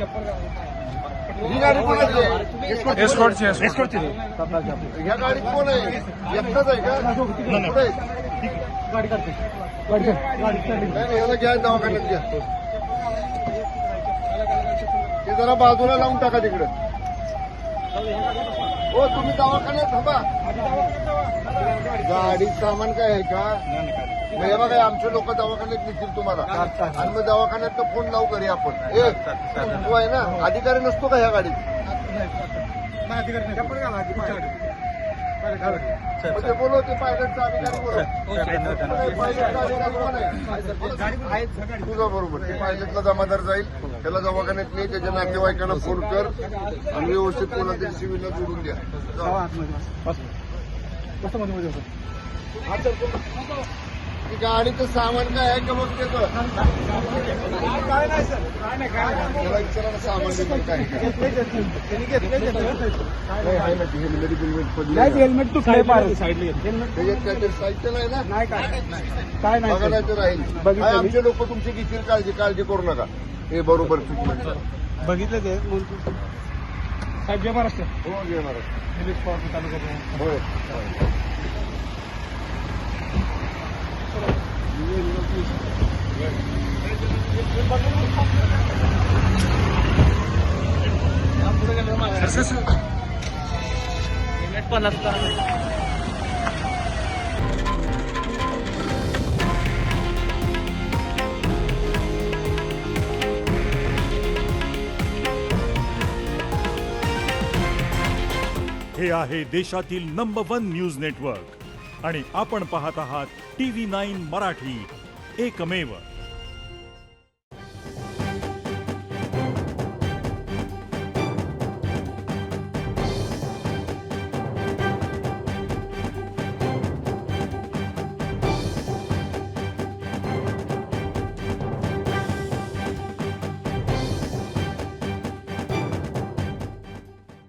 ही गाडी कोणाची आहे? एस्कॉर्टची ह्या गाडीत कोण आहे? एकटाच आहे का? कुठे आहे? नाही, याला घ्या दवाखान्यात घ्या. ते जरा बाजूला लावून टाका तिकडे. हो तुम्ही दवाखान्यात थांबा. गाडीत सामान काय आहे का? हे बघा आमचे लोक दवाखान्यात नेतील तुम्हाला आणि मग दवाखान्यात फोन लावू घरी आपण. तू आहे ना अधिकारी नसतो का ह्या गाडीत? ते बोलव ते पायलटचा अधिकारी बोलव. पायलटचा अधिकारी कोण आहे? तुझा बरोबर ते पायलटला जमादार जाईल, त्याला दवाखान्यात नाही, त्याच्या नातेवाईकांना फोन कर आणि व्यवस्थित कोणातरी सिव्हिलला जोडून द्या. गाडीचं सामान काय आहे का बघ त्याचं? काय नाही सर, त्याला विचारा ना सामान देतो काय आहे ना. हेल्मेट पडलं, हेल्मेट तू काय त्याच्यात काहीतरी साहित्य नाही ना. काय नाही बघा नाही तर राहील. आमचे लोक तुमची घेतील काळजी करू नका. हे बरोबर ट्रीटमेंट बघितलं ते साहेब जय महाराष्ट्र. हो जय महाराष्ट्र. होय हे आहे देशातील नंबर 1 न्यूज नेटवर्क आणि आपण पाहत आहात TV9 मराठी, एकमेव.